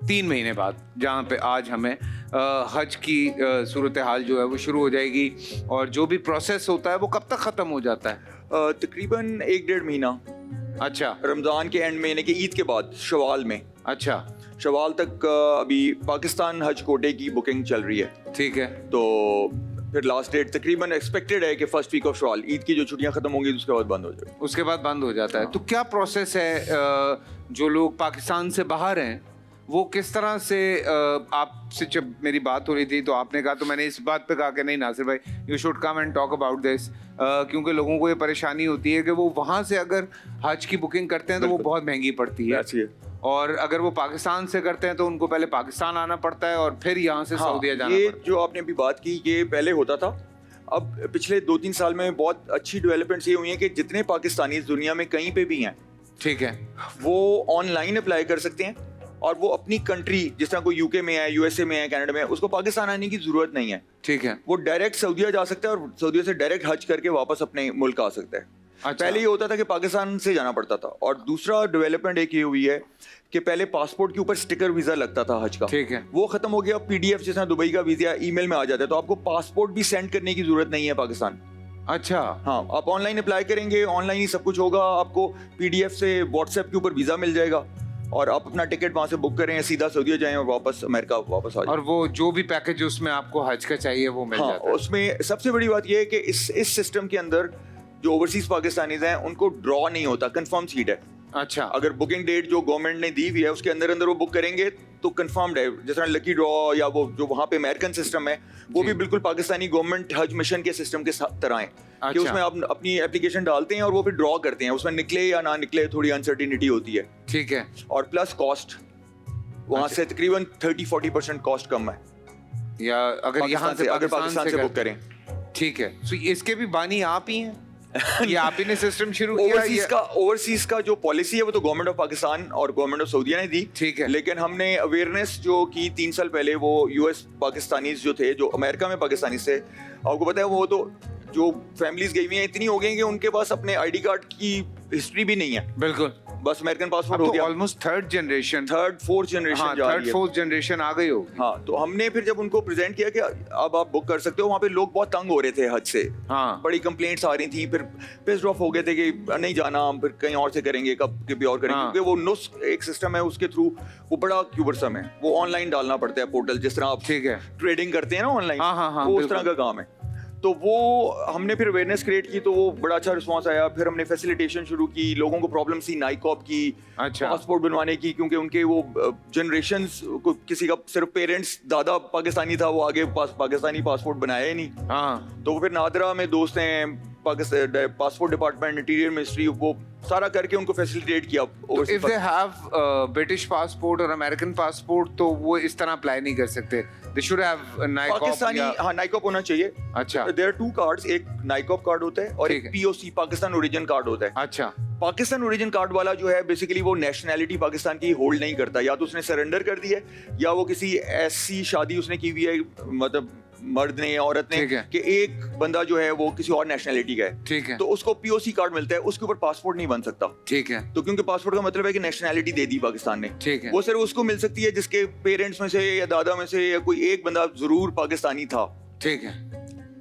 3 महीने बाद, जहाँ पे आज हमें हज की सूरत हाल जो है वो शुरू हो जाएगी, और जो भी प्रोसेस होता है वो कब तक ख़त्म हो जाता है? तकरीबन 1-1.5 महीना। अच्छा, रमज़ान के एंड महीने के ईद के बाद शवाल में। अच्छा, शवाल तक अभी पाकिस्तान हज कोटे की बुकिंग चल रही है। ठीक है। तो फिर लास्ट डेट तकरीबन एक्सपेक्टेड है कि first week of Shawwal, Eid की जो छुट्टियां खत्म होंगी उसके बाद बंद हो जाएगी। उसके बाद बंद हो जाता है। तो क्या प्रोसेस है, जो लोग पाकिस्तान से बाहर हैं वो किस तरह से, आपसे जब मेरी बात हो रही थी तो आपने कहा, तो मैंने इस बात पे कहा कि नहीं नासिर भाई, you should come and talk about this, क्योंकि लोगों को ये परेशानी होती है कि वो वहाँ से अगर हज की बुकिंग करते हैं तो वो बहुत महंगी पड़ती है, और अगर वो पाकिस्तान से करते हैं तो उनको पहले पाकिस्तान आना पड़ता है और फिर यहाँ से सऊदीया जाना पड़ता है। जो आपने अभी बात की, ये पहले होता था। अब पिछले 2-3 साल में बहुत अच्छी डेवलपमेंट्स ये हुई हैं कि जितने पाकिस्तानी दुनिया में कहीं पे भी हैं, ठीक है, वो ऑनलाइन अप्लाई कर सकते हैं, और वो अपनी कंट्री, जिस तरह कोई यूके में है, यूएसए में है, कनाडा में है, उसको पाकिस्तान आने की जरूरत नहीं है। ठीक है, वो डायरेक्ट सऊदीया जा सकता है और सऊदीया से डायरेक्ट हज करके वापस अपने मुल्क आ सकता है। अच्छा। पहले ये होता था कि पाकिस्तान से जाना पड़ता था। और दूसरा डेवलपमेंट एक ये हुई है कि पहले पासपोर्ट के ऊपर स्टिकर वीजा लगता था हज का, ठीक है, वो खत्म हो गया। पीडीएफ जिस तरह दुबई का वीजा ईमेल में आ जाता है, तो आपको पासपोर्ट भी सेंड करने की जरूरत नहीं है पाकिस्तान। अच्छा, हाँ, आप ऑनलाइन अप्लाई करेंगे, ऑनलाइन ही सब कुछ होगा, आपको पीडीएफ से व्हाट्सएप के ऊपर वीजा मिल जाएगा, और आप अपना टिकट वहां से बुक करें, सीधा सऊदीया जाएं और वापस अमेरिका वापस आ जाएं। और वो जो भी पैकेज उसमें आपको हज का चाहिए वो मिल जाता है। उसमें सबसे बड़ी बात ये है कि इस सिस्टम के अंदर जो ओवरसीज पाकिस्तानीज हैं उनको ड्रॉ नहीं होता, कंफर्म सीट है। अच्छा, अगर बुकिंग डेट जो गवर्नमेंट ने दी हुई है उसके अंदर वो बुक करेंगे तो कंफर्म्ड है। जिस तरह लकी ड्रॉ या वो जो वहाँ पे अमेरिकन सिस्टम है, वो भी बिल्कुल पाकिस्तानी गवर्नमेंट हज मिशन के सिस्टम के तरह है। अच्छा। कि उसमें आप अपनी एप्लीकेशन डालते हैं और वो फिर ड्रॉ करते हैं, उसमें निकले या ना निकले थोड़ी अनसर्टिनिटी होती है। ठीक है, और प्लस कॉस्ट वहाँ से तकरीबन 30-40% कॉस्ट कम है, या अगर यहाँ से पाकिस्तान से बुक करें। ठीक है, तो इसके भी बानी आप ही हैं? ये आप ही ने सिस्टम शुरू किया? ओवरसीज का जो पॉलिसी है वो तो गवर्नमेंट ऑफ पाकिस्तान और गवर्नमेंट ऑफ सऊदीया ने दी। ठीक है, लेकिन हमने अवेयरनेस जो की 3 साल पहले, वो यूएस पाकिस्तानीज जो थे, जो अमेरिका में पाकिस्तानी से, आपको पता है वो तो जो फैमिलीज गई हुई हैं इतनी हो गई कि उनके पास अपने आईडी कार्ड की हिस्ट्री भी नहीं है। बिल्कुल, बस अमेरिकन पासपोर्ट हो गया। Almost third generation, 3rd-4th generation आ गई होगी। हाँ, तो हमने फिर जब उनको प्रेजेंट किया कि अब आप बुक कर सकते हो, वहाँ पे लोग बहुत तंग हो रहे थे हज से। हाँ, बड़ी कंप्लेंट्स आ रही थी, फिर पिस्ड ऑफ हो गए थे कि नहीं जाना, हम फिर कहीं और से करेंगे, कब भी और करेंगे। क्योंकि वो नुस्ख एक सिस्टम है, उसके थ्रू वो बड़ा क्यूबरसम है, वो ऑनलाइन डालना पड़ता है पोर्टल, जिस तरह आप ट्रेडिंग करते हैं ना ऑनलाइन, वो उस तरह का काम है। तो वो हमने फिर अवेयरनेस क्रिएट की, तो वो बड़ा अच्छा रिस्पांस आया। फिर हमने फैसिलिटेशन शुरू की, लोगों को प्रॉब्लम थी नाइकॉप की, पासपोर्ट बनवाने की, क्योंकि उनके वो जनरेशंस को, किसी का सिर्फ पेरेंट्स दादा पाकिस्तानी था, वो आगे पाकिस्तानी पासपोर्ट बनाया ही नहीं। हाँ, तो फिर नादरा में दोस्त हैं, पासपोर्ट डिपार्टमेंट, इंटीरियर मिनिस्ट्री, वो सारा करके उनको फैसिलिटेट किया। If they have British passport और अमेरिकन पासपोर्ट तो वो इस तरह अप्लाई नहीं कर सकते, they should have NICOP. Pakistani, हाँ, नाइकॉप होना चाहिए। अच्छा, देयर आर 2 कार्ड्स, एक नाइकॉप कार्ड होता है और एक पीओसी, पाकिस्तान ओरिजिन कार्ड होता है। अच्छा, पाकिस्तान ओरिजिन कार्ड वाला जो है बेसिकली वो नेशनैलिटी पाकिस्तान की होल्ड नहीं करता, या तो उसने सरेंडर कर दी है, या वो किसी ऐसी शादी उसने की हुई है, मतलब मर्द ने या औरत ने, कि एक बंदा जो है वो किसी और नेशनैलिटी का है। ठीक है, तो उसको पीओसी कार्ड मिलता है, उसके ऊपर पासपोर्ट नहीं बन सकता। ठीक है, तो क्योंकि पासपोर्ट का मतलब है कि नेशनैलिटी दे दी पाकिस्तान ने। ठीक है, वो सिर्फ उसको मिल सकती है जिसके पेरेंट्स में से या दादा में से या कोई एक बंदा जरूर पाकिस्तानी था। ठीक है,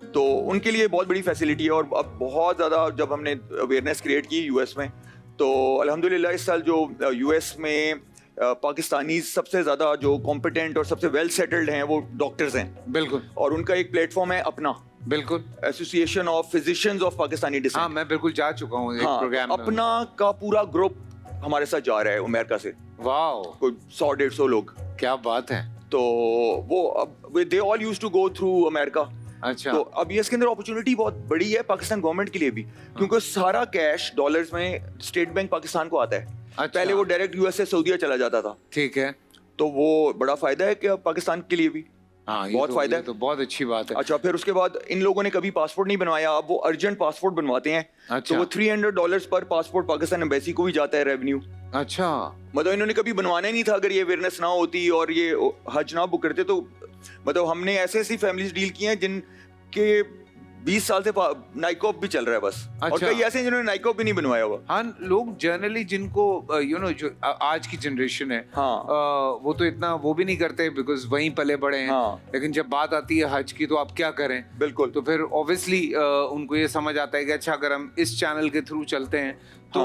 तो उनके लिए बहुत बड़ी फैसिलिटी है। और अब बहुत ज्यादा जब हमने अवेयरनेस क्रिएट की यूएस में, तो अल्हम्दुलिल्लाह इस साल जो यूएस में पाकिस्तानी सबसे ज्यादा जो कॉम्पिटेंट और सबसे वेल सेटल्ड हैं वो डॉक्टर्स हैं। बिल्कुल, और उनका एक प्लेटफॉर्म है अपना, बिल्कुल, association of physicians of Pakistani descent. हाँ, मैं बिल्कुल जा चुका हूँ। हाँ, प्रोग्राम अपना का पूरा ग्रुप हमारे साथ जा रहा है अमेरिका से। वाओ, कोई 100-150 लोग। क्या बात है। तो वो अब they all used to go through America. अच्छा, तो अब ये इसके अंदर अपॉर्चुनिटी बहुत बड़ी है पाकिस्तान गवर्नमेंट के लिए भी, क्योंकि सारा कैश डॉलर्स में स्टेट बैंक पाकिस्तान को आता है। अच्छा, पहले वो डायरेक्ट यूएस से सऊदीया चला जाता था। ठीक है, तो वो बड़ा फायदा है कि पाकिस्तान के लिए भी। हाँ, बहुत फायदा है, तो बहुत अच्छी बात है। अच्छा, फिर उसके बाद इन लोगों ने कभी पासपोर्ट नहीं बनवाया, अब वो अर्जेंट पासपोर्ट बनवाते हैं। अच्छा, तो वो $300 पर पासपोर्ट पाकिस्तान एम्बेसी को भी जाता है रेवेन्यू। अच्छा, मतलब इन्होंने कभी बनवाना ही नहीं था अगर ये अवेयरनेस ना होती और ये हज ना बुक करते। तो मतलब हमने ऐसी फैमिलीज डील की हैं जिनके 20 साल से नाइकॉप भी चल रहा है बस। और अच्छा। कई ऐसे हैं जिन्होंने नाइकॉप भी नहीं बनवाया हुआ। हाँ, लोग जनरली जिनको जो आज की जनरेशन है, हाँ। वो तो इतना वो भी नहीं करते बिकॉज वहीं पले बड़े हैं। हाँ। लेकिन जब बात आती है हज की तो आप क्या करें? बिल्कुल। तो फिर ऑब्वियसली उनको ये समझ आता है कि अच्छा अगर हम इस चैनल के थ्रू चलते हैं तो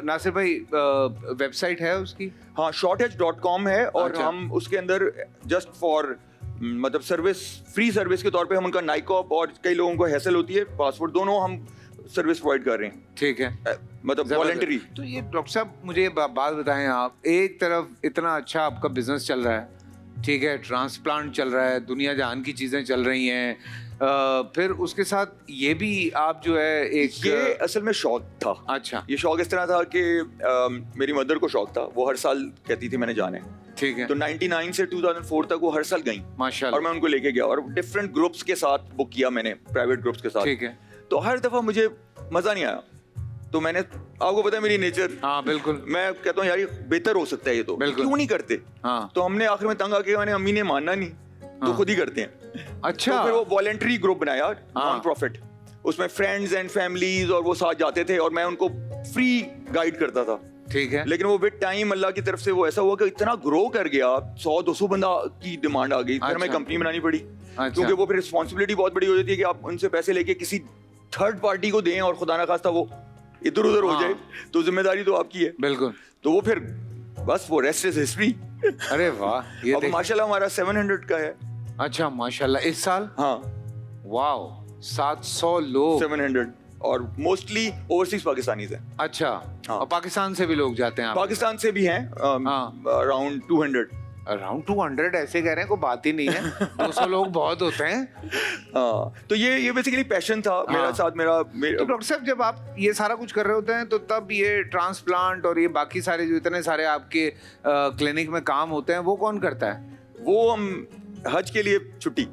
नासिर भाई वेबसाइट है उसकी? हाँ, shorthedge.com है और अच्छा। हम उसके अंदर जस्ट फॉर मतलब सर्विस, फ्री सर्विस के तौर पे हम उनका नाइकॉप और कई लोगों को हैसल होती है पासपोर्ट, दोनों हम सर्विस प्रोवाइड कर रहे हैं। ठीक है, मतलब वॉलंटरी। तो ये डॉक्टर साहब मुझे ये बात बताएं, आप एक तरफ इतना अच्छा आपका बिजनेस चल रहा है, ठीक है, ट्रांसप्लांट चल रहा है, दुनिया जहान की चीजें चल रही हैं, फिर उसके साथ ये भी आप जो है एक ये असल में शौक था। अच्छा। ये शौक इस तरह था कि मेरी मदर को शौक था, वो हर साल कहती थी मैंने जाना है। ठीक है। तो 99 से 2004 तक वो हर साल गई माशाल्लाह। और मैं उनको लेके गया और डिफरेंट ग्रुप्स के साथ बुक किया मैंने, प्राइवेट ग्रुप्स के साथ। ठीक है। तो हर दफा मुझे मजा नहीं आया, तो मैंने, आपको पता है मेरी नेचर, हाँ बिल्कुल, मैं कहता हूँ यार ये बेहतर हो सकता है, ये तो क्यों नहीं करते। हाँ। तो हमने आखिर में तंग आके, मैंने अम्मी ने मानना नहीं, तो खुद ही करते हैं। अच्छा। तो फिर वो वॉलंटरी ग्रुप बनाया, नॉन प्रॉफिट, उसमें फ्रेंड्स एंड फैमिलीज और वो साथ जाते थे और मैं उनको फ्री गाइड करता था। ठीक है। लेकिन वो विद टाइम अल्लाह की तरफ से वो ऐसा हुआ कि इतना ग्रो कर गया, 100-200 बंदा की डिमांड आ गई। फिर हमें कंपनी बनानी पड़ी, क्योंकि वो फिर रिस्पॉन्सिबिलिटी बहुत बड़ी हो जाती है कि आप उनसे पैसे लेके किसी थर्ड पार्टी को दें और खुदा ना खास्ता वो इधर उधर हो जाए, तो जिम्मेदारी तो आपकी है। बिल्कुल। तो वो फिर बस वो रेस्ट इज हिस्ट्री। अरे वाह, ये अब माशाल्लाह हमारा 700 का है। अच्छा माशाल्लाह, इस साल? हाँ, वाओ, 700 लोग। 700 और मोस्टली ओवरसीज पाकिस्तानीज हैं। अच्छा। हाँ। और पाकिस्तान से भी लोग जाते हैं आप? पाकिस्तान से भी हैं, अराउंड 200। अराउंड 200 ऐसे कह रहे हैं, कोई बात ही नहीं है। 200 लोग बहुत होते हैं। हाँ, तो ये बेसिकली पैशन था मेरा साथ मेरा। तो डॉक्टर साहब जब आप ये सारा कुछ कर रहे होते हैं तो तब ये ट्रांसप्लांट और ये बाकी सारे जो इतने सारे आपके क्लिनिक में काम होते हैं वो कौन करता है? वो हम हज के लिए छुट्टी